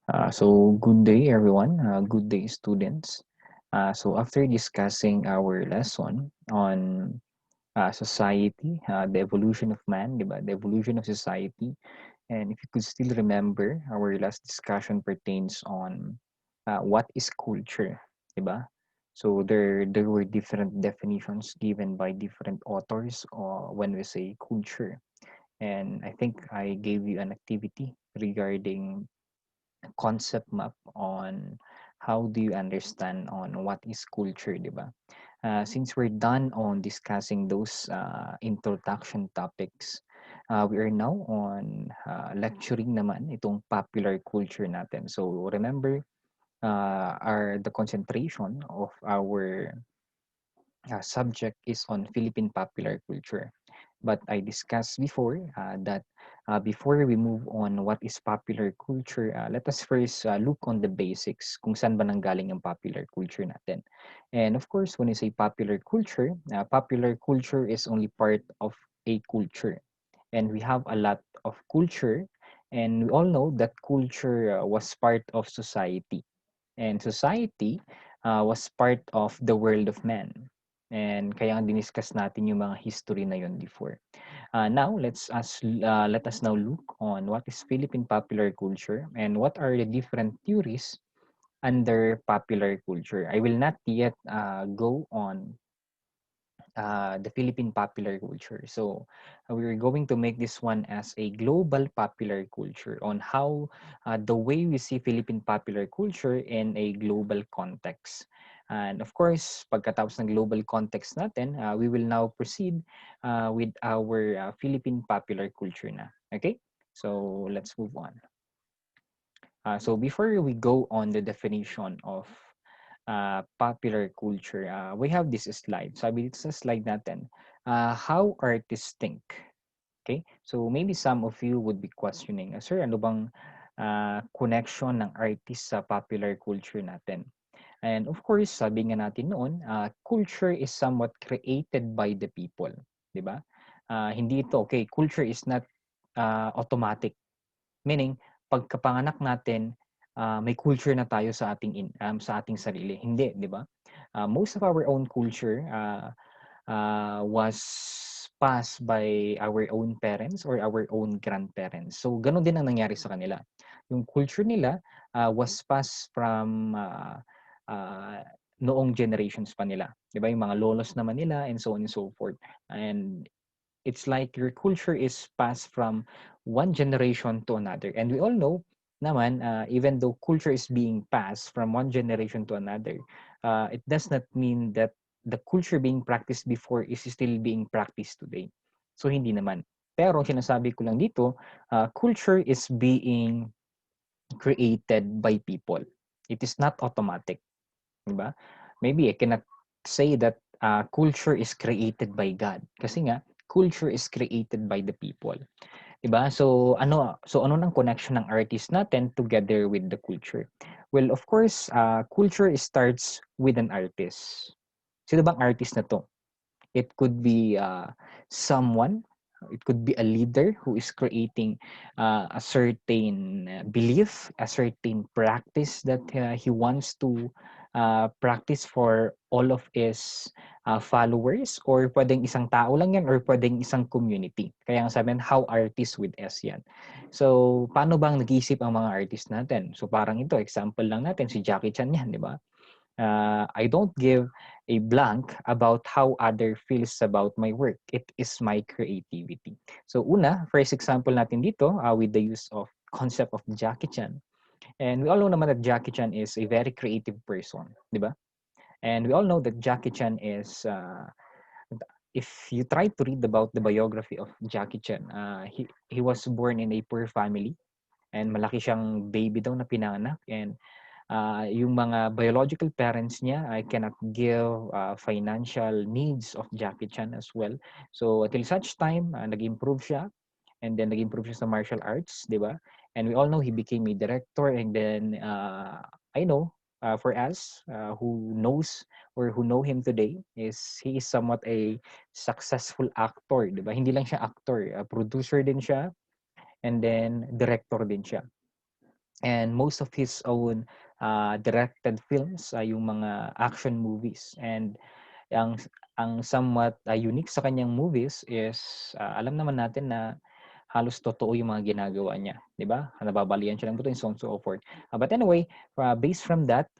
So good day everyone, good day students. So after discussing our lesson on society, the evolution of man, diba? The evolution of society, and if you could still remember, our last discussion pertains on what is culture, diba? So there were different definitions given by different authors when we say culture. And I think I gave you an activity regarding concept map on how do you understand on what is culture, di ba? Since we're done on discussing those introduction topics, we are now on lecturing naman itong popular culture natin. So remember, the concentration of our subject is on Philippine popular culture. But I discussed before that before we move on what is popular culture, let us first look on the basics kung saan ba nanggaling ang popular culture natin. And of course, when you say popular culture is only part of a culture. And we have a lot of culture, and we all know that culture was part of society. And society was part of the world of man. And kaya diniscuss natin yung mga history na yun before. Now, let us now look on what is Philippine popular culture and what are the different theories under popular culture. I will not yet go on the Philippine popular culture. So we're going to make this one as a global popular culture on how the way we see Philippine popular culture in a global context. And of course, pagkatapos ng global context natin, we will now proceed with our Philippine popular culture na. Okay? So let's move on. So before we go on the definition of popular culture, we have this slide. Sabi dito sa slide natin, how artists think. Okay? So maybe some of you would be questioning, Sir, ano bang connection ng artist sa popular culture natin? And of course, sabi nga natin noon, culture is somewhat created by the people. Di ba? Hindi ito, okay, culture is not automatic. Meaning, pagkapanganak natin, may culture na tayo sa ating sarili. Hindi, di ba? Most of our own culture was passed by our own parents or our own grandparents. So, ganun din ang nangyari sa kanila. Yung culture nila was passed from noong generations pa nila. Di ba? Yung mga lolos naman nila and so on and so forth. And it's like your culture is passed from one generation to another. And we all know naman, even though culture is being passed from one generation to another, it does not mean that the culture being practiced before is still being practiced today. So, hindi naman. Pero, sinasabi ko lang dito, culture is being created by people. It is not automatic. Diba? Maybe I cannot say that culture is created by God. Kasi nga, culture is created by the people. Diba? So ano nang connection ng artist natin together with the culture? Well, of course, culture starts with an artist. Sino bang artist na to? It could be someone, it could be a leader who is creating a certain belief, a certain practice that he wants to practice for all of his followers, or pwedeng isang tao lang yan, or pwedeng isang community. Kaya nga sabihin, how artists with S yan. So, paano bang nag-iisip ang mga artist natin? So, parang ito, example lang natin, si Jackie Chan yan, di ba? I don't give a blank about how other feels about my work. It is my creativity. So una, first example natin dito with the use of concept of Jackie Chan. And we all know naman that Jackie Chan is a very creative person, di ba? And we all know that Jackie Chan is, if you try to read about the biography of Jackie Chan, he was born in a poor family. And malaki siyang baby daw na pinanganak. And yung mga biological parents niya, I cannot give financial needs of Jackie Chan as well. So until such time, nag-improve siya. And then nag-improve siya sa martial arts, di ba? And we all know he became a director. And then I know for us who knows or who know him today, is he is somewhat a successful actor, di ba? Hindi lang siya actor, producer din siya, and then director din siya. and most of his own directed films ay yung mga action movies. And ang ang somewhat unique sa kanyang movies is alam naman natin na halos totoo yung mga ginagawa niya, 'di ba? Nababalian siya ng buto and so on and so forth. But anyway, based from that,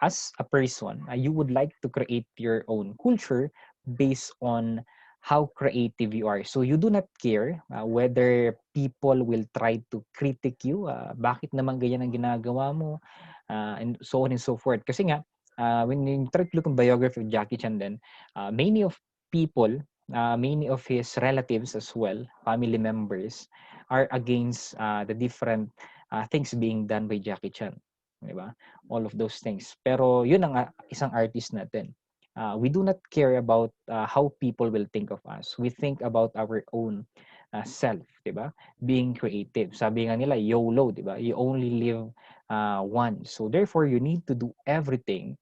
as a person, you would like to create your own culture based on how creative you are. So you do not care whether people will try to critique you, bakit naman ganyan ang ginagawa mo, and so on and so forth. Kasi nga, when you try to look at biography of Jackie Chan then, many of people, many of his relatives as well, family members, are against the different things being done by Jackie Chan. Di ba? All of those things. Pero yun ang isang artist natin. We do not care about how people will think of us. We think about our own self, di ba? Being creative. Sabi nga nila, YOLO, di ba? You only live once. So therefore, you need to do everything.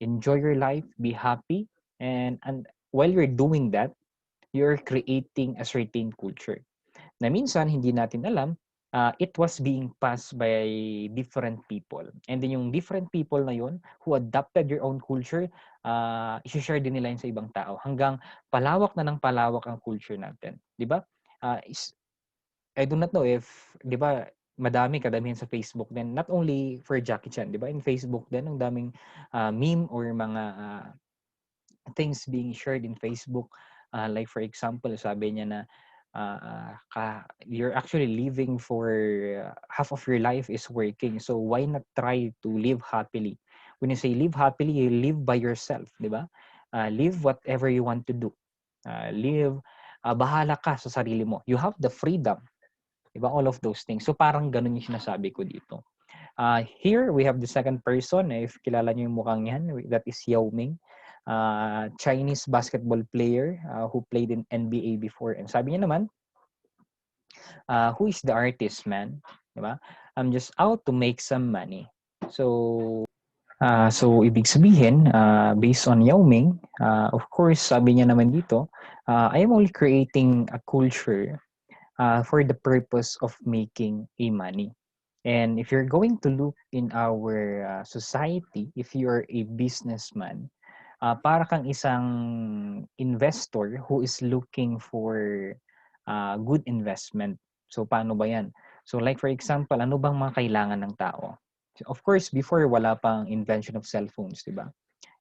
Enjoy your life, be happy, and while you're doing that, you're creating a certain culture na minsan hindi natin alam, it was being passed by different people. And then yung different people na yun who adopted your own culture, i-share din nila yun sa ibang tao hanggang palawak na ng palawak ang culture natin. Di ba? I do not know if, di ba, kadamihan sa Facebook din, not only for Jackie Chan, di ba? In Facebook din, ang daming meme or mga things being shared in Facebook. Like for example, sabi niya na you're actually living for half of your life is working. So why not try to live happily? When you say live happily, you live by yourself, di ba? Live whatever you want to do. Bahala ka sa sarili mo. You have the freedom. Di ba? All of those things. So parang ganun yung sinasabi ko dito. Here, we have the second person. If kilala niyo yung mukhang yan, that is Yao Ming. Chinese basketball player who played in NBA before. And sabi niya naman, who is the artist, man? Diba? I'm just out to make some money. So ibig sabihin, based on Yao Ming, of course, sabi niya naman dito, I am only creating a culture for the purpose of making a money. And if you're going to look in our society, if you're a businessman, para kang isang investor who is looking for good investment. So paano ba yan? So like for example, ano bang mga kailangan ng tao? Of course, before wala pang invention of cellphones, di ba?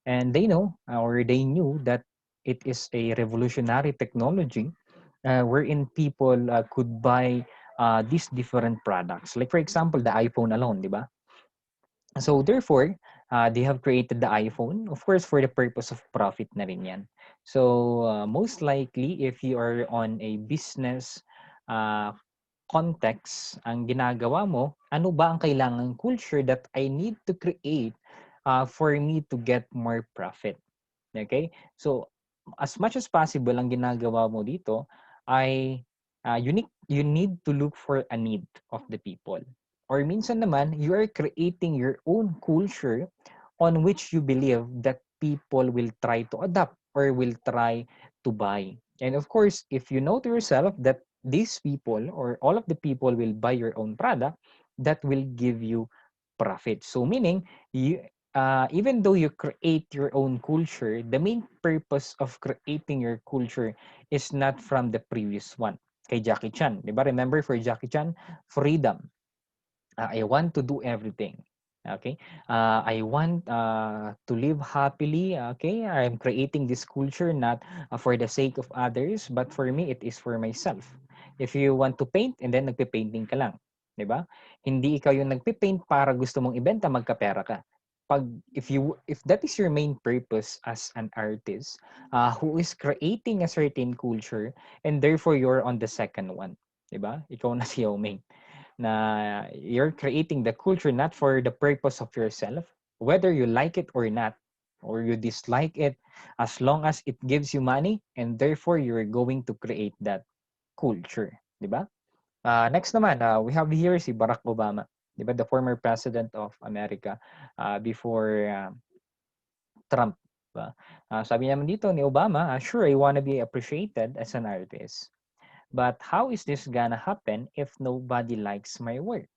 And they know or they knew that it is a revolutionary technology wherein people could buy these different products. Like for example, the iPhone alone, di ba? So therefore, they have created the iPhone, of course, for the purpose of profit na rin yan. So most likely, if you are on a business uh, context, ang ginagawa mo, ano ba ang kailangang culture that I need to create for me to get more profit? Okay? So, as much as possible, ang ginagawa mo dito ay you need to look for a need of the people. Or minsan naman, you are creating your own culture on which you believe that people will try to adapt or will try to buy. And of course, if you know to yourself that these people or all of the people will buy your own product, that will give you profit. So meaning, even though you create your own culture, the main purpose of creating your culture is not from the previous one. Kay Jackie Chan, di ba? Remember for Jackie Chan, freedom. I want to do everything. Okay, I want to live happily. Okay, I'm creating this culture not for the sake of others, but for me, it is for myself. If you want to paint, and then nagpe-painting ka lang, di ba? Hindi ikaw yung nagpe-paint para gusto mong ibenta, magkapera ka. If that is your main purpose as an artist, who is creating a certain culture, and therefore you're on the second one, di ba? Ikaw na si Yao Ming na you're creating the culture not for the purpose of yourself, whether you like it or not, or you dislike it, as long as it gives you money, and therefore you're going to create that culture, di ba? Next naman, we have here si Barack Obama, di ba? The former president of America before Trump. Diba? Sabi naman dito ni Obama, sure, I wanna be appreciated as an artist. But how is this gonna happen if nobody likes my work?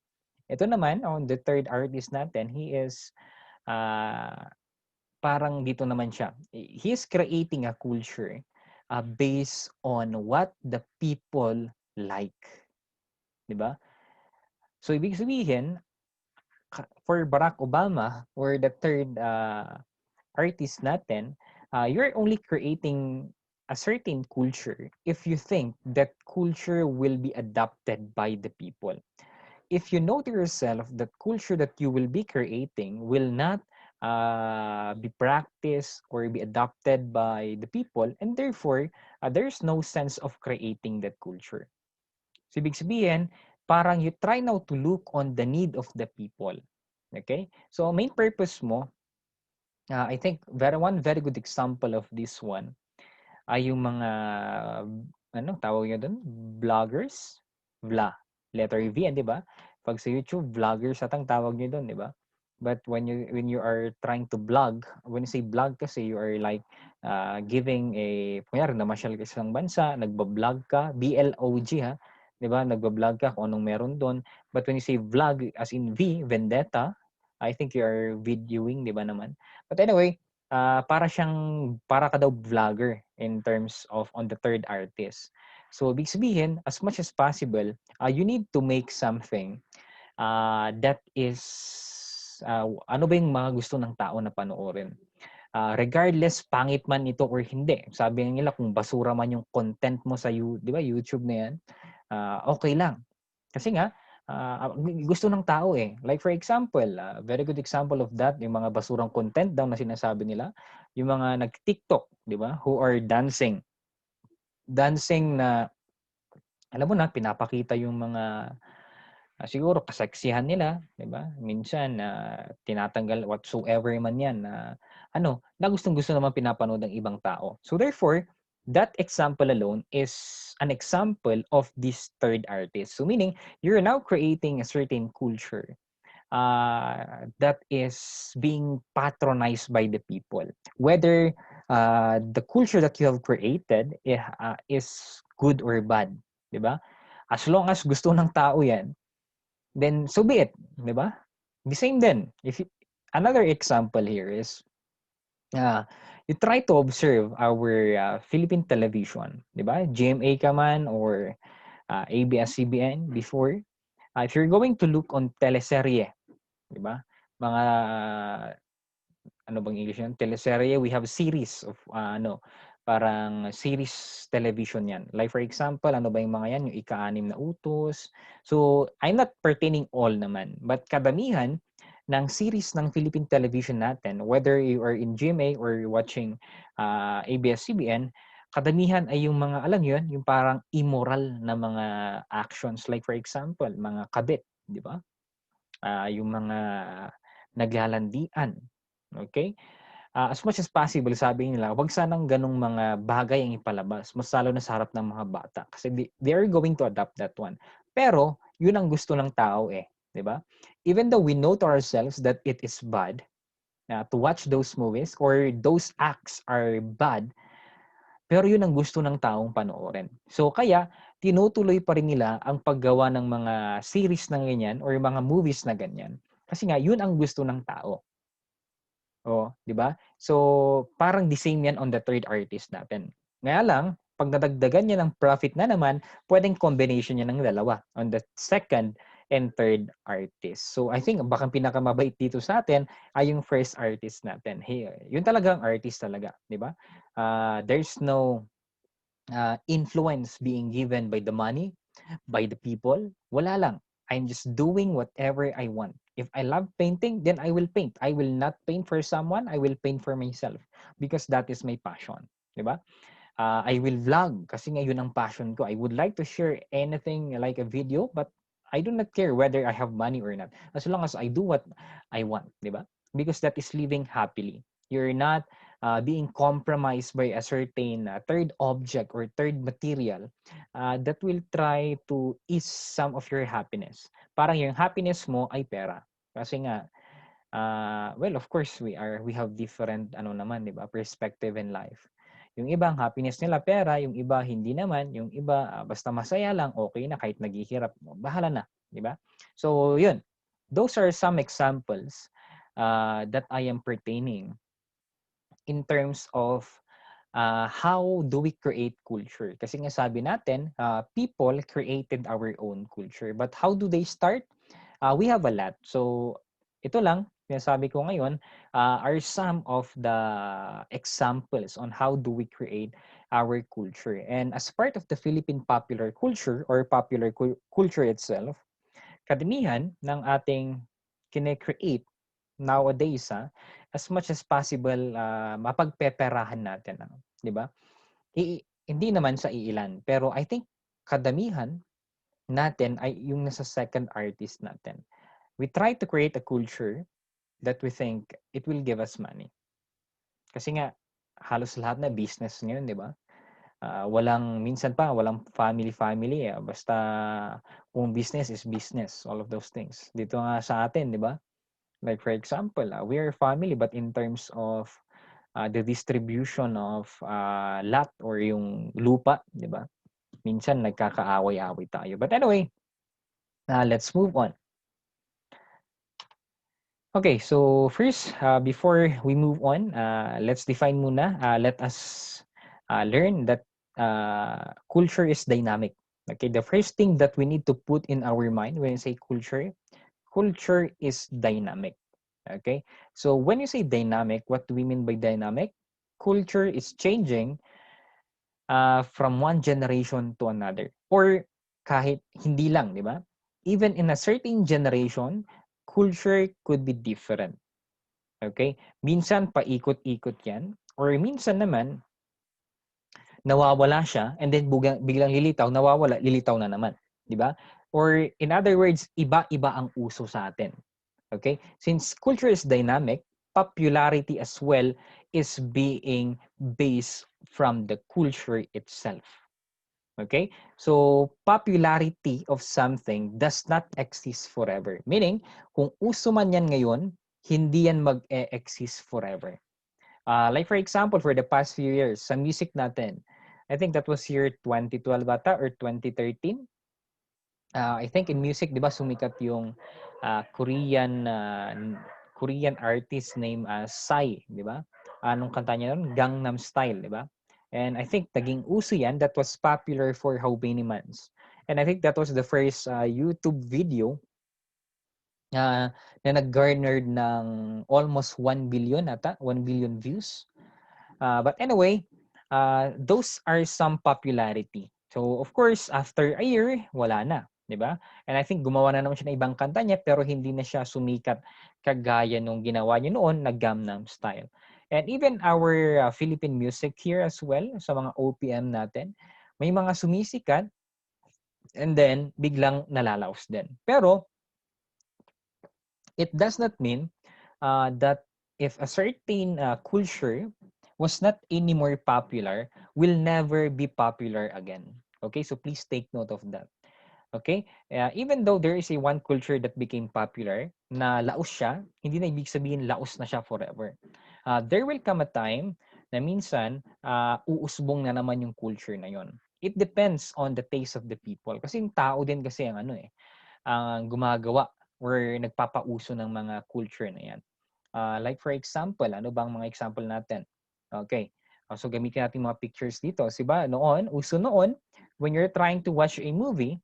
Ito naman, on the third artist natin, he is parang dito naman siya. He is creating a culture based on what the people like. Diba? So, ibig sabihin, for Barack Obama, or the third artist natin, you're only creating a certain culture if you think that culture will be adopted by the people. If you know to yourself that culture that you will be creating will not be practiced or be adopted by the people, and therefore, there's no sense of creating that culture. So, ibig sabihin, parang you try now to look on the need of the people. Okay? So, main purpose mo, I think one very good example of this one ay yung mga, ano tawag nyo doon? Vloggers? Letter V, di ba? Pag sa YouTube, vloggers atang tawag nyo doon, di ba? But when you are trying to vlog, when you say vlog kasi, you are like giving a, kunyari, namasyal ka sa isang bansa, nagbablog ka, BLOG ha, di ba? Nagbablog ka kung anong meron doon. But when you say vlog, as in V, vendetta, I think you are videoing, di ba naman? But anyway, para ka daw vlogger in terms of on the third artist. So, ibig sabihin, as much as possible, you need to make something that is, ano ba yung mga gusto ng tao na panoorin. Regardless, pangit man ito or hindi. Sabi nila, kung basura man yung content mo sa di ba, YouTube na yan, okay lang. Kasi nga, gusto ng tao eh. Like for example, very good example of that, yung mga basurang content daw na sinasabi nila, yung mga nag-TikTok, di ba? Who are dancing. Dancing na, alam mo na, pinapakita yung mga, siguro kaseksihan nila, di ba? Minsan, tinatanggal whatsoever man yan na gustong-gusto naman pinapanood ng ibang tao. So therefore, that example alone is an example of this third artist. So meaning, you're now creating a certain culture that is being patronized by the people. Whether the culture that you have created is good or bad, di ba? As long as gusto ng tao yan, then so be it, di ba? The same then. Another example here is, you try to observe our Philippine television, di ba? GMA ka man or ABS-CBN before. If you're going to look on teleserye, di ba? Mga, ano bang English yan? Teleserye, we have series of, parang series television yan. Like for example, ano ba yung mga yan? Yung ika-6 na utos. So, I'm not pertaining all naman. But kadamihan ng series ng Philippine television natin, whether you are in GMA or watching ABS-CBN, kadamihan ay yung mga, alam yun, yung parang immoral na mga actions. Like for example, mga kabit, di ba? Yung mga naglalandian. Okay? As much as possible, sabi nila, wag sanang ganong mga bagay ang ipalabas. Mas lalo na sa harap ng mga bata. Kasi they are going to adopt that one. Pero, yun ang gusto ng tao eh. Di ba? Even though we know to ourselves that it is bad to watch those movies or those acts are bad, pero yun ang gusto ng taong panoorin. So kaya, tinutuloy pa rin nila ang paggawa ng mga series na ganyan or mga movies na ganyan. Kasi nga, yun ang gusto ng tao. Oh, 'di ba? So, parang the same 'yan on the third artist natin. Ngaya lang, pag nadagdagan niya ng profit na naman, pwedeng combination niya ng dalawa on the second and third artist. So, I think baka pinakamabait dito sa atin ay yung first artist natin. Hey, yun talagang artist talaga, 'di ba? There's no influence being given by the money, by the people. Wala lang. I'm just doing whatever I want. If I love painting, then I will paint. I will not paint for someone. I will paint for myself because that is my passion. Diba? I will vlog kasi nga yun ang passion ko. I would like to share anything like a video, but I do not care whether I have money or not. As long as I do what I want, diba? Because that is living happily. You're not being compromised by a certain third object or third material that will try to ease some of your happiness. Parang yung happiness mo ay pera. Kasi nga, well, of course, we have different, naman, di ba, perspective in life. Yung iba, ang happiness nila pera, yung iba, hindi naman. Yung iba, basta masaya lang, okay na, kahit naghihirap, bahala na, di ba? So, yun. those are some examples that I am pertaining in terms of how do we create culture? Kasi nga sabi natin, people created our own culture. But how do they start? We have a lot. So ito lang, sinasabi ko ngayon, are some of the examples on how do we create our culture. And as part of the Philippine popular culture or popular culture itself, kadamihan ng ating kine-create nowadays, as much as possible, mapagpeperahan natin, 'di ba? Hindi naman sa iilan, pero I think kadamihan natin ay yung nasa second artist natin. We try to create a culture that we think it will give us money. Kasi nga, halos lahat na business ngayon, 'di ba? Minsan pa, walang family. Basta kung business is business, all of those things. Dito nga sa atin, 'di ba? Like for example, we are family but in terms of the distribution of lot or yung lupa, 'di ba? Minsan nagkakaaway-away tayo. But anyway, let's move on. Okay, so first, before we move on, let's define muna. Let us learn that culture is dynamic. Okay, the first thing that we need to put in our mind when you say culture is dynamic. Okay, so when you say dynamic, what do we mean by dynamic? Culture is changing from one generation to another. Or kahit hindi lang, di ba? Even in a certain generation, culture could be different. Okay? Minsan paikot-ikot yan. Or minsan naman, nawawala siya and then biglang lilitaw, nawawala, lilitaw na naman. Di ba? Or in other words, iba-iba ang uso sa atin. Okay? Since culture is dynamic, popularity as well is being based from the culture itself. Okay? So, popularity of something does not exist forever. Meaning, kung uso man yan ngayon, hindi yan mag-exist forever. Like for example, for the past few years, sa music natin, I think that was year 2012 bata or 2013. I think in music, di ba, sumikat yung Korean artist named Psy, di ba? Anong kanta niya nun? Gangnam Style, di ba? And I think naging uso yan that was popular for how many months. And I think that was the first YouTube video na nag-garnered ng almost 1 billion ata, 1 billion views. But anyway, those are some popularity. So of course, after a year, wala na, 'di ba? And I think gumawa na naman siya ng ibang kanta niya pero hindi na siya sumikat kagaya nung ginawa niya noon na Gangnam Style. And even our Philippine music here as well, sa mga OPM natin, may mga sumisikat and then biglang nalalaos din. Pero it does not mean that if a certain culture was not anymore popular, will never be popular again. Okay, so please take note of that. Okay, even though there is a one culture that became popular, na laos siya, hindi na ibig sabihin laos na siya forever. There will come a time na minsan uusbong na naman yung culture na yon. It depends on the taste of the people. Kasi yung tao din kasi ang ang gumagawa or nagpapauso ng mga culture na yan. Like for example, ano bang mga example natin? Okay. So gamitin natin mga pictures dito. Diba? Uso noon, when you're trying to watch a movie,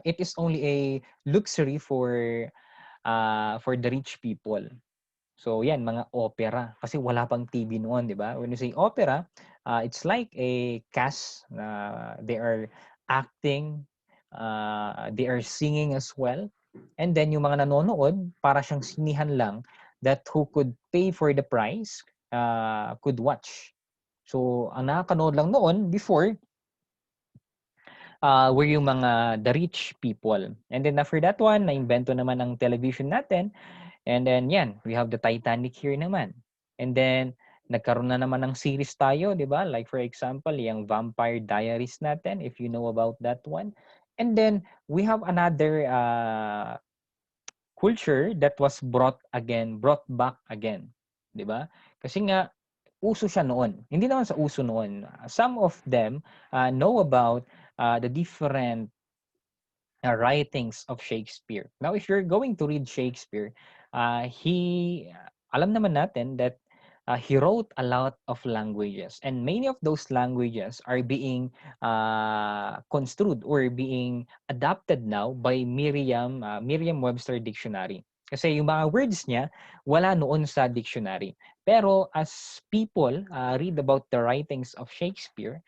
it is only a luxury for the rich people. So yan, mga opera. Kasi wala pang TV noon, di ba? When you say opera, it's like a cast. They are acting, they are singing as well. And then yung mga nanonood, para siyang sinihan lang that who could pay for the price could watch. So ang nakakanood lang noon before were yung the rich people. And then after that one, na-invento naman ang television natin. And then yan, we have the Titanic here naman. And then nagkaroon na naman ng series tayo, di ba? Like for example, yung Vampire Diaries natin, if you know about that one. And then we have another culture that was brought back again. Di ba? Kasi nga, uso siya noon. Hindi naman sa uso noon. Some of them know about the different writings of Shakespeare. Now, if you're going to read Shakespeare, alam naman natin that he wrote a lot of languages, and many of those languages are being construed or being adapted now by Merriam-Webster Dictionary. Kasi yung mga words niya, wala noon sa dictionary. Pero as people read about the writings of Shakespeare,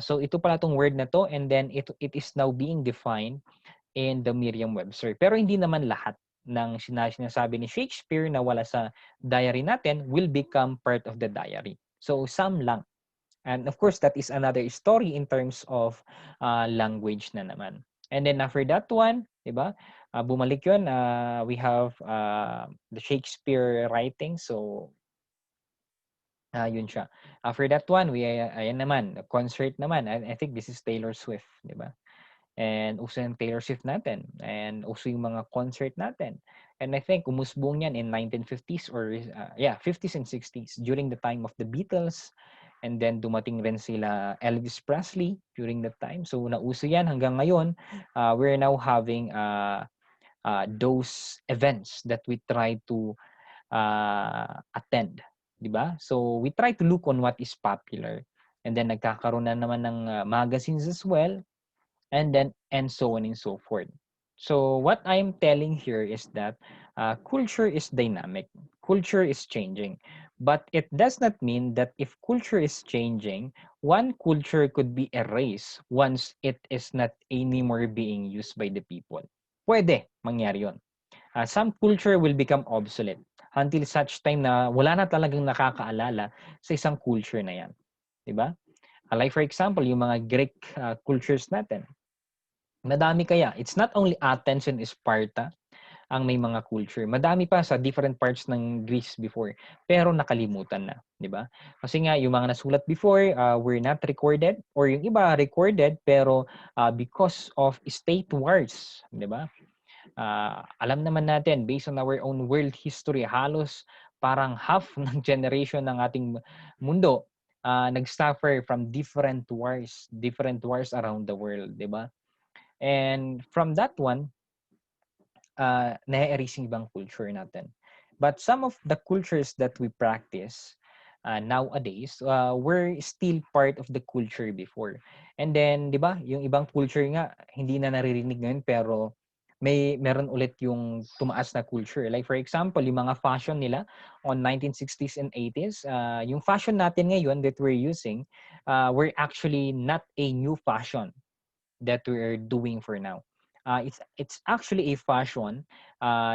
so ito pala tong word na to, and then it is now being defined in the Merriam-Webster. Pero hindi naman lahat ng sinasabi ni Shakespeare na wala sa diary natin will become part of the diary. So some lang. And of course, that is another story in terms of language na naman. And then after that one, di ba? Bumalik yun, we have the Shakespeare writing. So yun siya. After that one, ayan naman, concert naman. I think this is Taylor Swift, di ba? And uso yung Taylor Swift natin. And uso yung mga concert natin. And I think umusbong yan in 1950s or 50s and 60s during the time of the Beatles. And then dumating rin sila Elvis Presley during that time. So nauso yan hanggang ngayon. We're now having those events that we try to attend. Diba? So we try to look on what is popular. And then nagkakaroon na naman ng magazines as well. And so on and so forth. So what I'm telling here is that culture is dynamic. Culture is changing. But it does not mean that if culture is changing, one culture could be erased once it is not anymore being used by the people. Pwede mangyari yun. Some culture will become obsolete until such time na wala na talagang nakakaalala sa isang culture na yan. Diba? Like for example, yung mga Greek cultures natin. Madami kaya. It's not only Athens and Sparta ang may mga culture. Madami pa sa different parts ng Greece before. Pero nakalimutan na. Di ba? Kasi nga, yung mga nasulat before were not recorded or yung iba recorded pero because of state wars. Di ba? Alam naman natin, based on our own world history, halos parang half ng generation ng ating mundo nag-suffer from different wars around the world. Di ba? And from that one, na-erase yung ibang culture natin. But some of the cultures that we practice nowadays were still part of the culture before. And then, di ba, yung ibang culture nga, hindi na naririnig ngayon, pero meron ulit yung tumaas na culture. Like for example, yung mga fashion nila on 1960s and 80s, yung fashion natin ngayon that we're using, were actually not a new fashion that we're doing for now. It's actually a fashion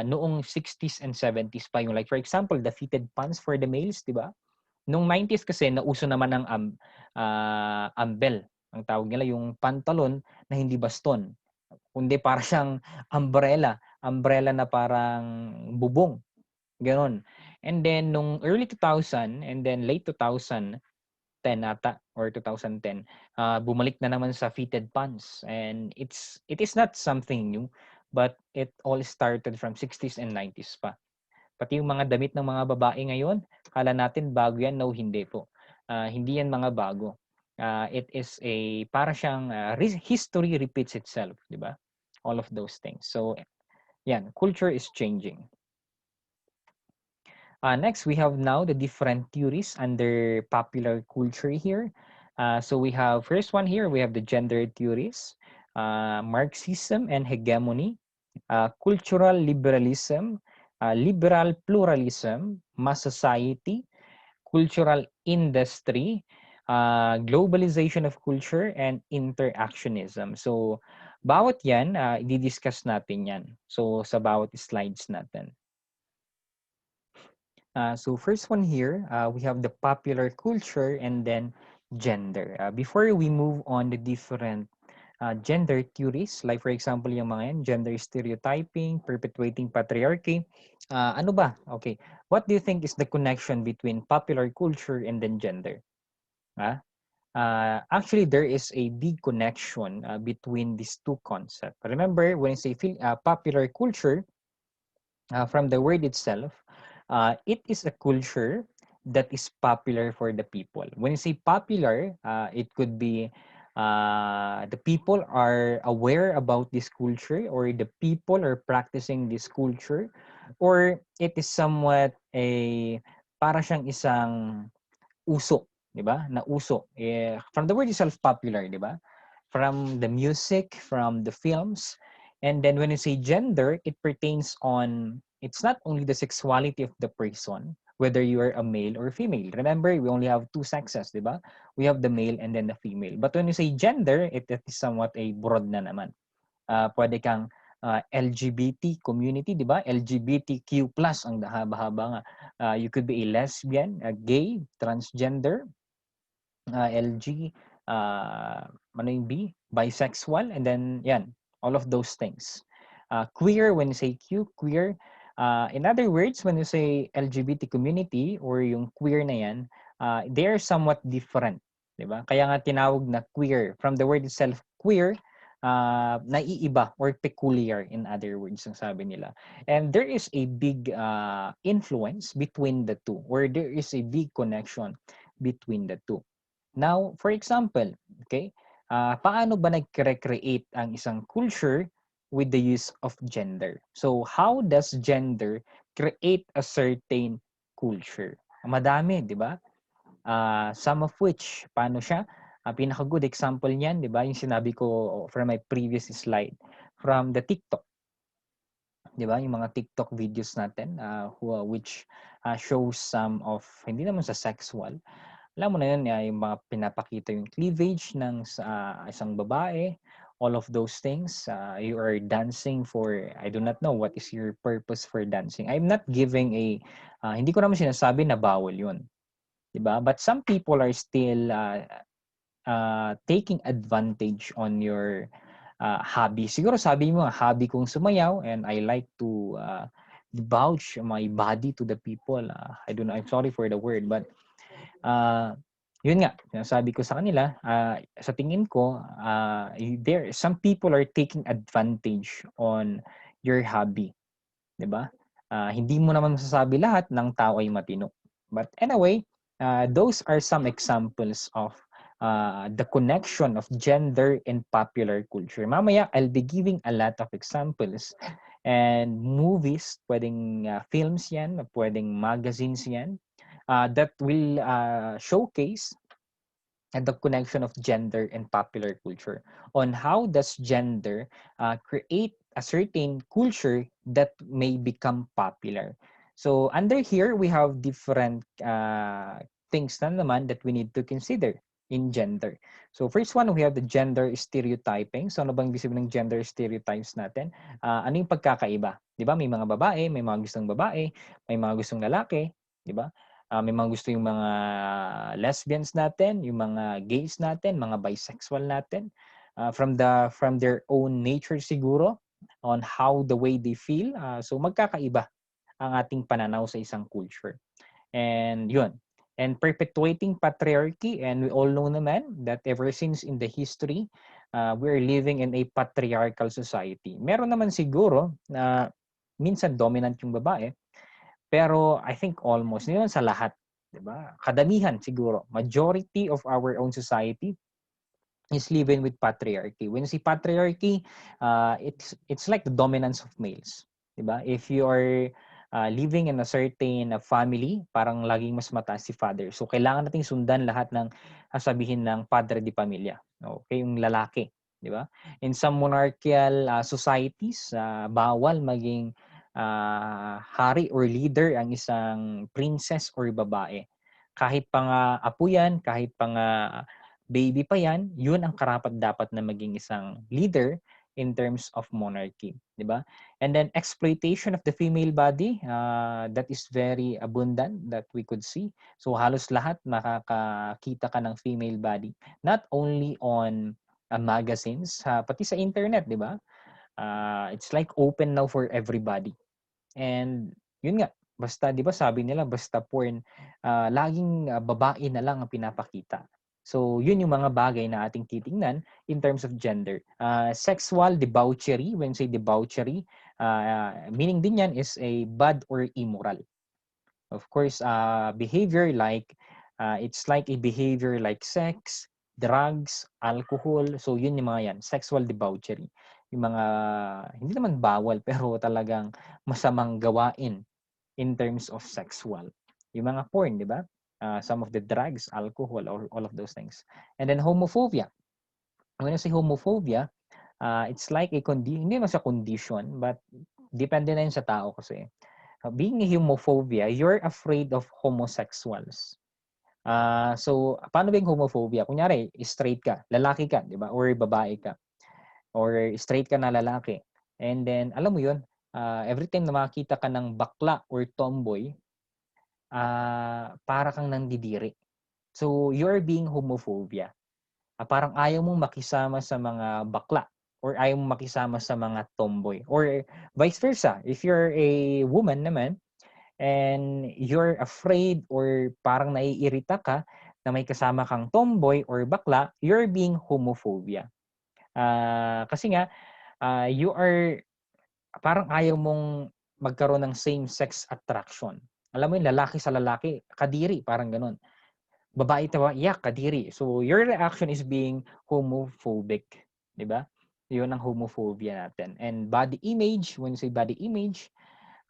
noong 60s and 70s pa yung, like for example, the fitted pants for the males, di ba? Noong 90s kasi nauso naman ng ambel. Ang tawag nila yung pantalon na hindi baston, kundi para siyang umbrella na parang bubong. Ganon. And then nung early 2000 and then late 2010 ata or 2010, bumalik na naman sa fitted pants, and it is not something new, but it all started from 60s and 90s pa. Pati yung mga damit ng mga babae ngayon, kala natin bago yan, no, hindi po. Hindi yan mga bago. It is para siyang history repeats itself, di ba? All of those things. So yan, culture is changing. Next, we have now the different theories under popular culture here. So we have, first one here, we have the gender theories, Marxism and hegemony, cultural liberalism, liberal pluralism, mass society, cultural industry, globalization of culture, and interactionism. So, bawat yan, i-discuss natin yan. So, sa bawat slides natin. So first one here, we have the popular culture and then gender. Before we move on the different gender theories, like for example, yung mga yan, gender stereotyping, perpetuating patriarchy, ano ba? Okay, what do you think is the connection between popular culture and then gender? Actually, there is a big connection between these two concepts. Remember, when I say popular culture, from the word itself, it is a culture that is popular for the people. When you say popular, it could be the people are aware about this culture, or the people are practicing this culture, or it is somewhat a para siyang isang uso, 'di ba? Na uso. From the word itself, popular, 'di ba? From the music, from the films. And then when you say gender, it pertains on, it's not only the sexuality of the person, whether you are a male or female. Remember, we only have two sexes, di ba? We have the male and then the female. But when you say gender, it is somewhat a broad na naman. Pwede kang LGBT community, di ba? LGBTQ+, ang haba-haba nga. You could be a lesbian, a gay, transgender, LG, ano yung B? Bisexual, and then yan, all of those things. Queer, when you say Q, queer. In other words, when you say LGBT community or yung queer na yan, they are somewhat different. Diba? Kaya nga tinawag na queer. From the word itself, queer, naiiba or peculiar, in other words, ang sabi nila. And there is a big influence between the two, or there is a big connection between the two. Now, for example, okay, paano ba nag-recreate ang isang culture with the use of gender? So, how does gender create a certain culture? Madami, di ba? Some of which, paano siya? Pinaka-good example niyan, di ba? Yung sinabi ko from my previous slide, from the TikTok. Di ba? Yung mga TikTok videos natin, which shows some of, hindi naman sa sexual, alam mo na yun, yung mga pinapakita yung cleavage ng isang babae, all of those things. You are dancing for, I do not know what is your purpose for dancing. I'm not giving a, hindi ko naman sinasabi na bawal yun. Diba? But some people are still taking advantage on your hobby. Siguro sabi mo, hobby kong sumayaw, and I like to divulge my body to the people. I don't know, I'm sorry for the word, but yun nga, sabi ko sa kanila, sa tingin ko, some people are taking advantage on your hobby. 'Di ba? Hindi mo naman masasabi lahat ng tao ay matino. But anyway, those are some examples of the connection of gender and popular culture. Mamaya, I'll be giving a lot of examples and movies, pwedeng films yan, pwedeng magazines yan, that will showcase the connection of gender and popular culture on how does gender create a certain culture that may become popular. So under here, we have different things na naman that we need to consider in gender. So first one, we have the gender stereotyping. So ano bang ibig sabihin ng gender stereotypes natin? Ano yung pagkakaiba? 'Di ba? May mga babae, may mga gustong babae, may mga gustong lalaki, 'di ba? May mga gusto yung mga lesbians natin, yung mga gays natin, mga bisexual natin, from their own nature siguro, on how the way they feel. So magkakaiba ang ating pananaw sa isang culture. And yun. And perpetuating patriarchy, and we all know naman that ever since in the history, we're living in a patriarchal society. Meron naman siguro na minsan dominant yung babae, pero I think almost, hindi naman sa lahat, 'di ba? Kadamihan siguro, majority of our own society is living with patriarchy. When you see patriarchy, it's like the dominance of males, 'di ba? If you are living in a certain family, parang laging mas mataas si father. So kailangan nating sundan lahat ng sabihin ng padre di pamilya. Okay, yung lalaki, 'di ba? In some monarchical societies, bawal maging hari or leader ang isang princess or babae. Kahit pa nga apo yan, kahit pa nga baby pa yan, yun ang karapat-dapat na maging isang leader in terms of monarchy, di ba? And then exploitation of the female body, that is very abundant that we could see. So halos lahat makakakita ka ng female body, not only on magazines, pati sa internet, di ba? It's like open now for everybody. And yun nga, basta 'di ba sabi nila basta porn, laging babae na lang ang pinapakita. So yun yung mga bagay na ating titingnan in terms of gender. Sexual debauchery, when say debauchery, meaning din yan is a bad or immoral. Of course, behavior like, it's like a behavior like sex, drugs, alcohol. So yun yung mga yan, sexual debauchery. Yung mga hindi naman bawal pero talagang masamang gawain in terms of sexual. Yung mga porn, di ba? Some of the drugs, alcohol, or all of those things. And then homophobia. When I say homophobia, it's like a condition, hindi naman sa condition, but depende na yun sa tao kasi. Being a homophobia, you're afraid of homosexuals. So, paano ba yung homophobia? Kunyari, straight ka, lalaki ka, di ba? Or babae ka. Or straight ka na lalaki. And then, alam mo yun, every time na makakita ka ng bakla or tomboy, para kang nandidiri. So, you're being homophobia. Parang ayaw mong makisama sa mga bakla or ayaw mong makisama sa mga tomboy. Or vice versa. If you're a woman naman, and you're afraid or parang naiirita ka na may kasama kang tomboy or bakla, you're being homophobia. Kasi nga, you are, parang ayaw mong magkaroon ng same-sex attraction. Alam mo yung lalaki sa lalaki, kadiri, parang ganun. Babae tawa, yak, kadiri. So, your reaction is being homophobic. Diba? Yun ang homophobia natin. And body image, when you say body image,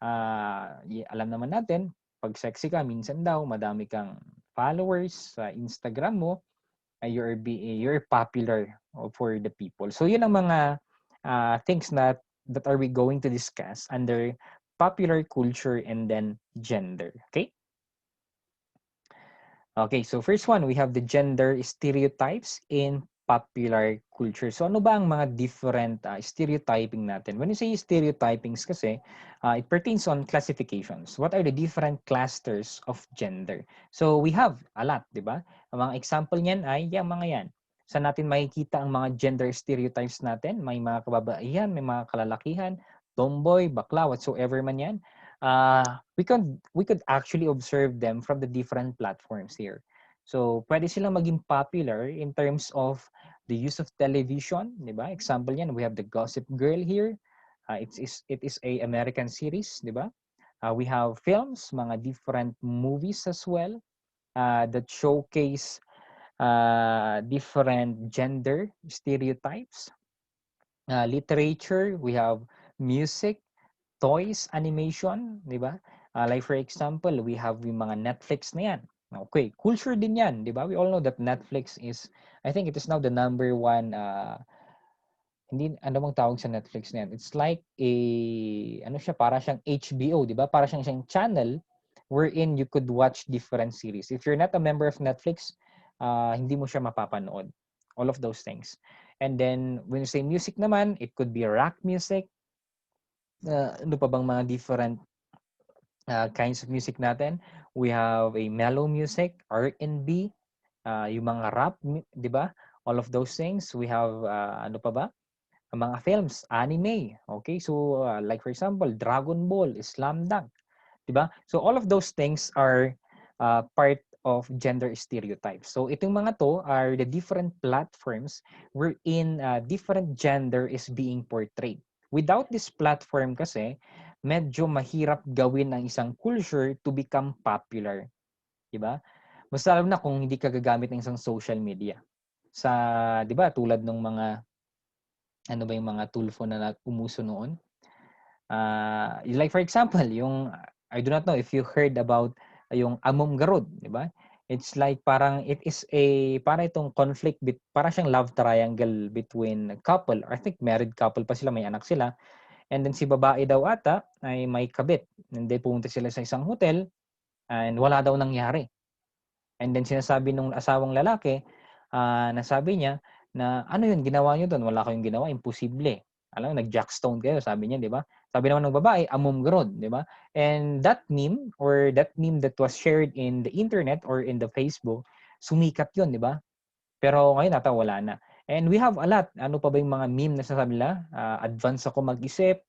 alam naman natin, pag sexy ka, minsan daw, madami kang followers sa Instagram mo, you're popular for the people. So yun ang mga things that are we going to discuss under popular culture and then gender. Okay? Okay, so first one, we have the gender stereotypes in popular culture. So ano ba ang mga different stereotyping natin? When you say stereotypings kasi, it pertains on classifications. What are the different clusters of gender? So we have a lot, di ba? Ang mga example niyan ay yung mga yan. Saan natin makikita ang mga gender stereotypes natin? May mga kababaihan, may mga kalalakihan, tomboy, bakla, whatsoever man yan. We could actually observe them from the different platforms here. So, pwede silang maging popular in terms of the use of television, di ba? Example yan, we have the Gossip Girl here. It is a American series, di ba? We have films, mga different movies as well that showcase different gender stereotypes. Literature, we have music, toys, animation, di ba? Like for example, we have yung mga Netflix na yan. Okay, culture din yan, di ba? We all know that Netflix is, I think it is now the number one, hindi, ano bang tawag sa Netflix na yan? It's like a, ano siya, para siyang HBO, di ba? Para siyang channel wherein you could watch different series. If you're not a member of Netflix, hindi mo siya mapapanood. All of those things. And then, when you say music naman, it could be rock music, ano pa bang mga different kinds of music natin? We have a mellow music, R&B, yung mga rap, di ba? All of those things. We have, ano pa ba? Mga films, anime. Okay, so like for example, Dragon Ball, Slam Dunk. Di ba? So all of those things are part of gender stereotypes. So itong mga to are the different platforms wherein different gender is being portrayed. Without this platform kasi, medyo mahirap gawin ang isang culture to become popular. Diba? Basta alam na kung hindi ka gagamit ng isang social media. Sa, di ba, tulad ng mga, ano ba yung mga tulfo na umuso noon? Like for example, yung, I do not know if you heard about yung Amom Garud, di ba? It's like parang it is a para itong conflict para siyang love triangle between a couple. I think married couple pa sila, may anak sila. And then si babae daw ata ay may kabit. And then pumunta sila sa isang hotel and wala daw nangyari. And then sinasabi nung asawang lalaki, nasabi niya na ano yun ginawa niyo doon? Wala kayong ginawa, imposible. Alam mo, nag-jackstone kayo, sabi niya, di ba? Sabi naman ng babae, amom garod, di ba? And that meme or that meme that was shared in the internet or in the Facebook, sumikat yun, di ba? Pero ngayon ata wala na. And we have a lot. Ano pa ba yung mga meme na sasabi nila? Advance ako mag-isip,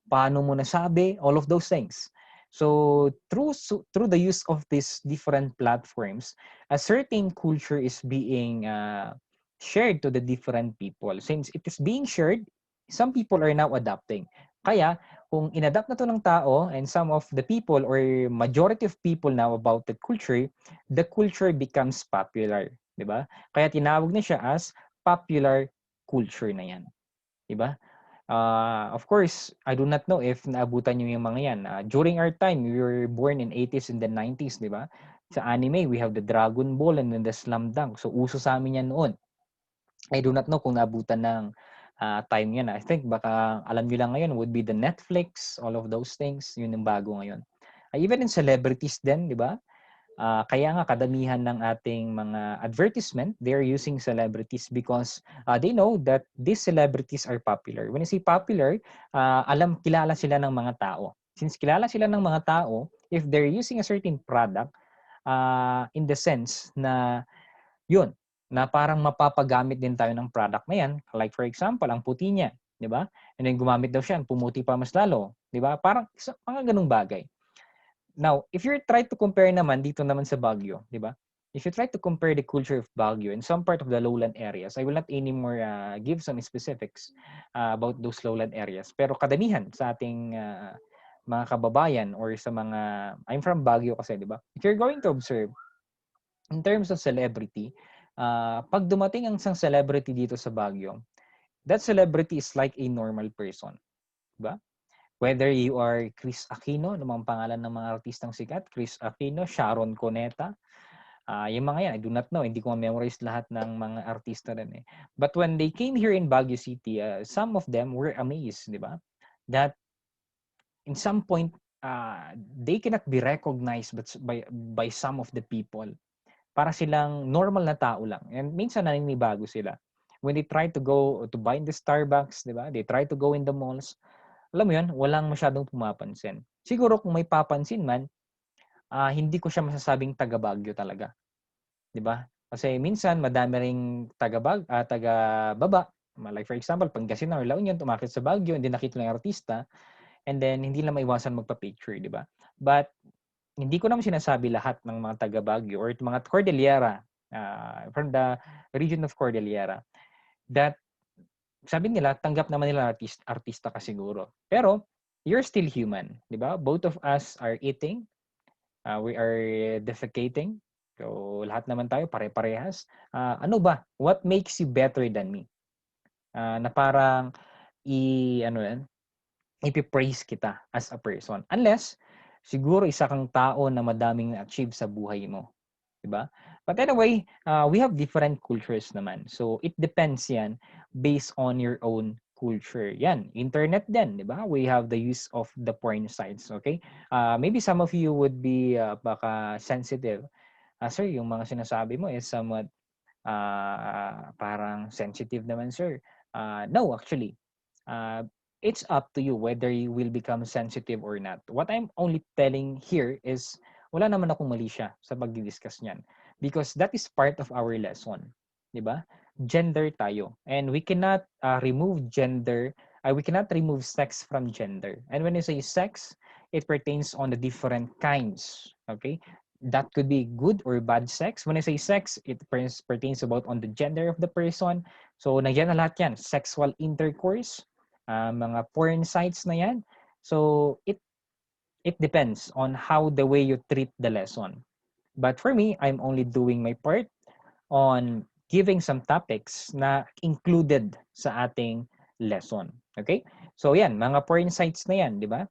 paano mo nasabi, all of those things. So through the use of these different platforms, a certain culture is being shared to the different people. Since it is being shared, some people are now adapting. Kaya kung inadapt na to ng tao and some of the people or majority of people now about the culture becomes popular. 'di ba? Kaya tinawag na siya as popular culture na 'yan, 'di ba? Of course, I do not know if naabutan niyo yung mga 'yan. During our time, we were born in 80s and the 90s, 'di ba? Sa anime, we have the Dragon Ball and then the Slam Dunk. So uso sa amin 'yan noon. I do not know kung naabutan ng time 'yan. I think baka alam niyo lang ngayon would be the Netflix, all of those things, yun yung bago ngayon. Even in celebrities din, 'di ba? Kaya nga kadamihan ng ating mga advertisement, they're using celebrities because they know that these celebrities are popular. When I say popular, kilala sila ng mga tao. Since kilala sila ng mga tao, if they're using a certain product, in the sense na yun, na parang mapapagamit din tayo ng product na yan. Like for example, ang puti niya, di ba? And then gumamit daw siya, pumuti pa mas lalo, di ba? Parang mga ganung bagay. Now, if you try to compare naman dito naman sa Baguio, di ba? If you try to compare the culture of Baguio in some part of the lowland areas, I will not anymore give some specifics about those lowland areas. Pero kadamihan sa ating mga kababayan or sa mga, I'm from Baguio kasi, di ba? If you're going to observe, in terms of celebrity, pag dumating ang isang celebrity dito sa Baguio, that celebrity is like a normal person. Di ba? Whether you are Chris Aquino, ano mga pangalan ng mga artistang sikat, Chris Aquino, Sharon Cuneta, yung mga yan, I do not know, hindi ko ma-memorize lahat ng mga artista rin eh. But when they came here in Baguio City, some of them were amazed, di ba? That in some point, they cannot be recognized by some of the people. Para silang normal na tao lang. And minsan naninibago sila. When they try to go to buy in the Starbucks, di ba? They try to go in the malls, alam mo yun, walang masyadong pumapansin. Siguro kung may papansin man, hindi ko siya masasabing taga-Baguio talaga. 'Di ba? Kasi minsan madami ring taga-baba. Like for example, Pangasinan or La Union, tumakit sa Baguio, hindi nakita ng artista, and then hindi lang maiwasan magpa-picture, 'di ba? But hindi ko naman sinasabi lahat ng mga taga-Baguio or mga Cordillera, from the region of Cordillera, that sabi nila, tanggap naman nila artista ka siguro. Pero, you're still human, di ba? Both of us are eating, we are defecating. So, lahat naman tayo, pare-parehas. Ano ba? What makes you better than me? Na parang, ano yan, ipipraise kita as a person. Unless, siguro isa kang tao na madaming na-achieve sa buhay mo. Diba? But anyway, we have different cultures naman. So, it depends yan based on your own culture. Yan, internet din, di ba? We have the use of the porn sites, okay? Maybe some of you would be baka sensitive. Sir, yung mga sinasabi mo is somewhat parang sensitive naman, sir. No, actually. Uh, it's up to you whether you will become sensitive or not. What I'm only telling here is wala naman akong mali siya sa pagdi-discuss niyan because that is part of our lesson, 'di ba? Gender tayo and we cannot remove gender, we cannot remove sex from gender. And when you say sex, it pertains on the different kinds, okay? That could be good or bad sex. When I say sex, it pertains about on the gender of the person. So, nandiyan na lahat yan. Sexual intercourse, mga porn sites na yan. So, it depends on how the way you treat the lesson. But for me, I'm only doing my part on giving some topics na included sa ating lesson. Okay? So, yan. Mga porn sites na yan, di ba?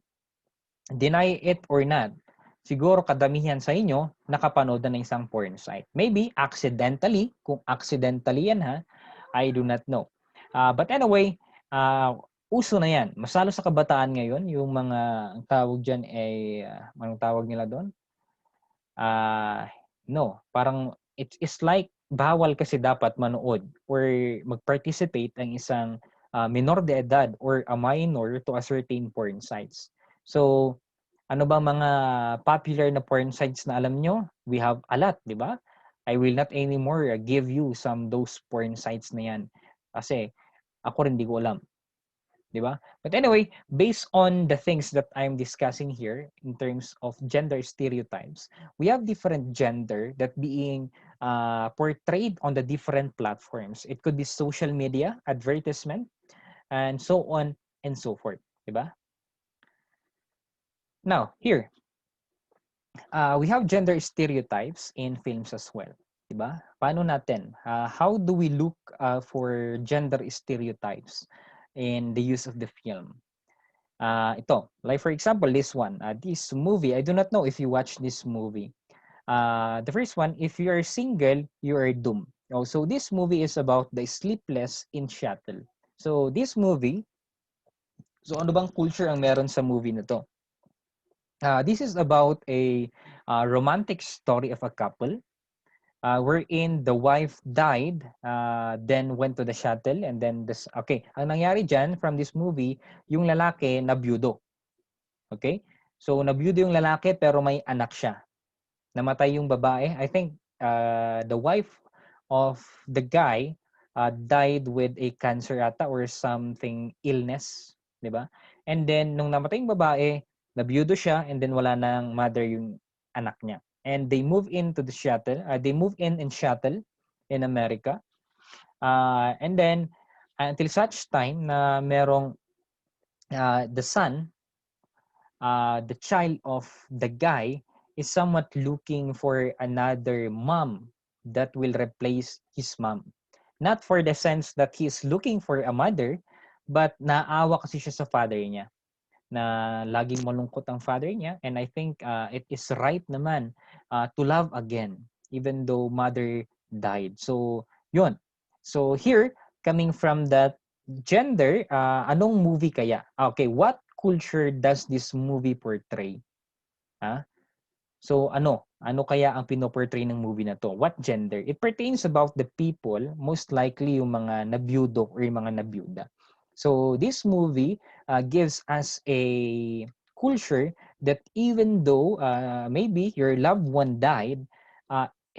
Deny it or not, siguro kadamihan sa inyo nakapanood na ng isang porn site. Maybe accidentally, kung accidentally yan ha, I do not know. But anyway, uso na yan. Mas lalo sa kabataan ngayon, yung mga ang tawag dyan ay, anong tawag nila doon? No, parang it's like bawal kasi dapat manood or mag-participate ang isang minor de edad or a minor to a certain porn sites. So, ano ba mga popular na porn sites na alam nyo? We have a lot, di ba? I will not anymore give you some those porn sites na yan. Kasi ako rin di ko alam. Di ba? But anyway, based on the things that I'm discussing here in terms of gender stereotypes, we have different gender that being portrayed on the different platforms. It could be social media, advertisement, and so on and so forth. Di ba? Now, here, we have gender stereotypes in films as well. 'Di ba? Paano natin? How do we look for gender stereotypes in the use of the film? Ito, like for example, this one, this movie. I do not know if you watch this movie. The first one, if you are single, you are doomed. Oh, so this movie is about the sleepless in Seattle. So this movie, so ano bang culture ang meron sa movie na to? This is about a romantic story of a couple wherein the wife died, then went to the shuttle, and then this. Okay, ang nangyari dyan from this movie, yung lalaki nabyudo. Okay? So nabyudo yung lalaki pero may anak siya. Namatay yung babae. I think the wife of the guy died with a cancer ata or something illness, 'di ba? And then nung namatay yung babae, nabyudo siya and then wala nang mother yung anak niya. And they move into the shuttle. They move in shuttle in America. And then until such time na merong the son, the child of the guy is somewhat looking for another mom that will replace his mom. Not for the sense that he is looking for a mother, but naawa kasi siya sa father niya. Na laging malungkot ang father niya, and I think it is right naman to love again even though mother died. So yun. So here, coming from that gender, anong movie kaya? Okay, what culture does this movie portray? So ano kaya ang pinoportray ng movie na to? What gender? It pertains about the people, most likely yung mga nabiyudo or yung mga nabiyuda. So this movie gives us a culture that even though maybe your loved one died,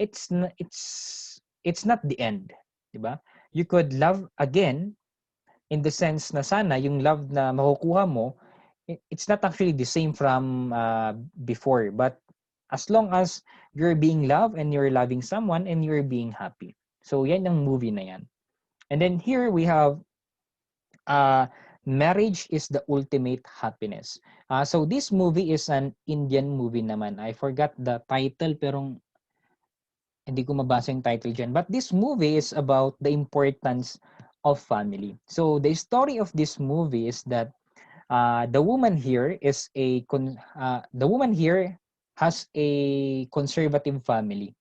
it's not the end, 'di ba? You could love again in the sense na sana yung love na makukuha mo, it's not actually the same from before, but as long as you're being loved and you're loving someone and you're being happy. So yan ang movie na yan. And then here we have Marriage is the Ultimate Happiness. So this movie is an Indian movie naman. I forgot the title pero hindi ko mabasa yung title dyan. But this movie is about the importance of family. So the story of this movie is that the woman here has a conservative family.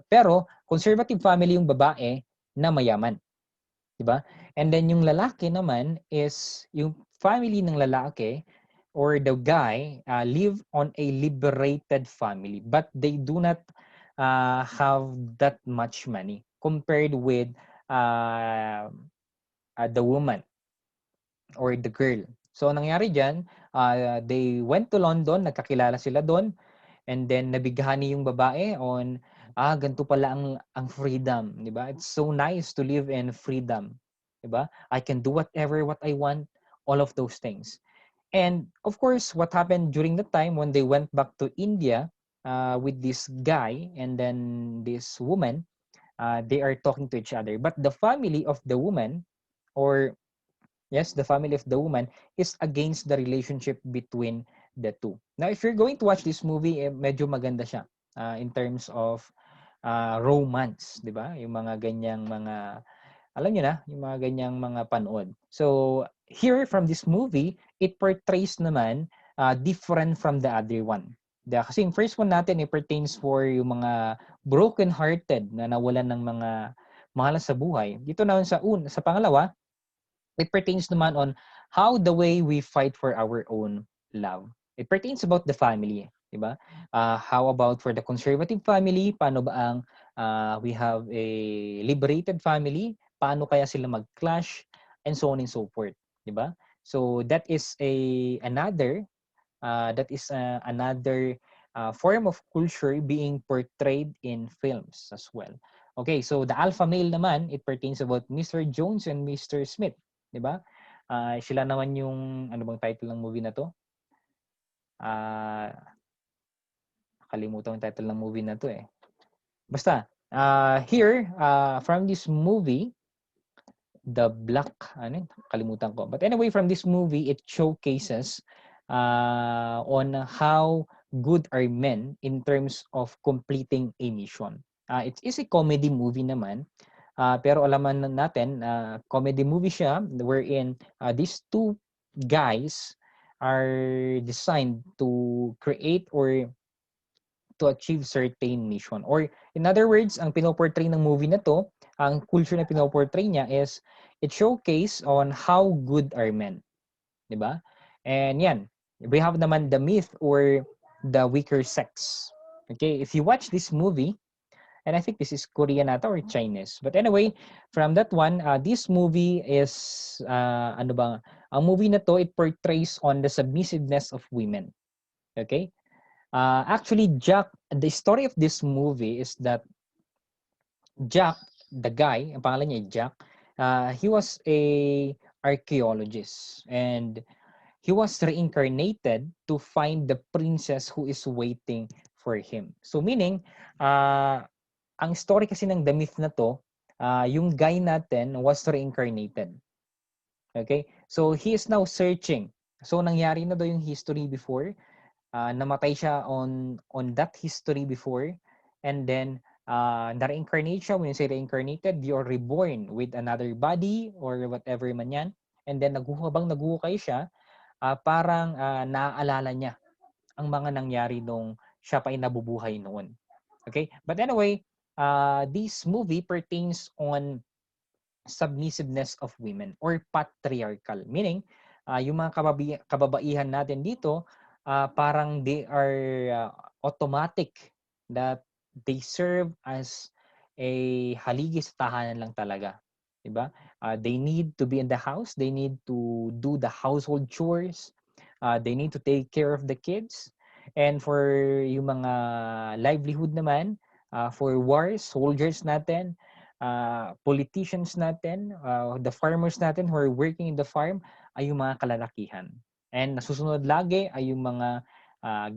Pero conservative family yung babae na mayaman, 'di ba? And then yung lalaki naman is yung family ng lalaki or the guy live on a liberated family, but they do not have that much money compared with the woman or the girl. So nangyari diyan, they went to London, nagkakilala sila doon, and then nabighani yung babae on ganito pala ang freedom, 'di ba? It's so nice to live in freedom, 'di ba? I can do whatever what I want, all of those things. And of course, what happened during the time when they went back to India with this guy and then this woman, they are talking to each other. But the family of the woman, or yes, the family of the woman, is against the relationship between the two. Now, if you're going to watch this movie, medyo maganda siya in terms of romance, di ba? Yung mga ganyang mga, alam niyo na, yung mga ganyang mga panood. So, here from this movie, it portrays naman different from the other one. Kasi yung first one natin, it pertains for yung mga broken-hearted na nawalan ng mga mahal sa buhay. Dito naman sa pangalawa, it pertains naman on how the way we fight for our own love. It pertains about the family, di ba? How about for the conservative family? Paano ba ang we have a liberated family? Paano kaya sila mag-clash? And so on and so forth, di ba? So that is another form of culture being portrayed in films as well. Okay, so the alpha male naman, it pertains about Mr. Jones and Mr. Smith. 'Di ba? Sila naman yung ano bang title ng movie na 'to? Nakalimutan yung title ng movie na 'to eh. Basta, here from this movie, the black kalimutan ko. But anyway, from this movie, it showcases on how good are men in terms of completing a mission. It is a comedy movie naman, pero alaman natin, comedy movie siya wherein these two guys are designed to create or to achieve certain mission. Or in other words, ang pinoportray ng movie na to, ang culture na pinoportray niya is it showcase on how good are men. 'Di ba? And yan, we have naman the myth or the weaker sex. Okay, if you watch this movie, and I think this is Korean ata or Chinese. But anyway, from that one, this movie is, ano ba, ang movie na to, it portrays on the submissiveness of women. Okay? Actually, Jack, the story of this movie is that Jack, the guy, ang pangalan niya Jack, he was a archaeologist and he was reincarnated to find the princess who is waiting for him. So meaning, ang story kasi ng The Myth na to, yung guy natin was reincarnated. Okay? So he is now searching. So nangyari na daw yung history before. Namatay siya on that history before, and then na-reincarnate siya. When you say reincarnated, you're reborn with another body or whatever man yan, and then habang naguhukay siya, parang naaalala niya ang mga nangyari nung siya pa ay nabubuhay noon. Okay, but anyway, this movie pertains on submissiveness of women or patriarchal. Meaning, yung mga kababaihan natin dito, parang they are automatic that they serve as a haligi sa tahanan lang talaga. Diba? They need to be in the house. They need to do the household chores. They need to take care of the kids. And for yung mga livelihood naman, for wars, soldiers natin, politicians natin, the farmers natin who are working in the farm ay yung mga kalalakihan. And nasusunod lagi ay yung mga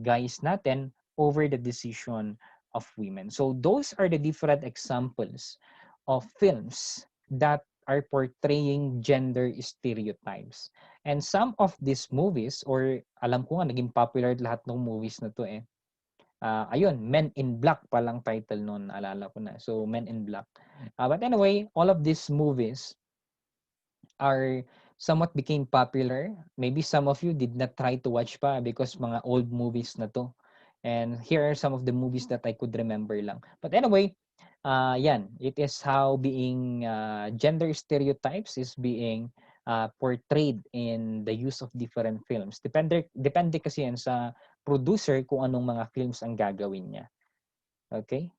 guys natin over the decision of women. So those are the different examples of films that are portraying gender stereotypes. And some of these movies, or alam ko nga naging popular lahat ng movies na to eh, ayun, Men in Black palang title noon, alala ko na. So, Men in Black. But anyway, all of these movies are somewhat became popular. Maybe some of you did not try to watch pa because mga old movies na to. And here are some of the movies that I could remember lang. But anyway, yan, it is how being gender stereotypes is being portrayed in the use of different films. Depende kasi yan sa producer kung anong mga films ang gagawin niya. Okay?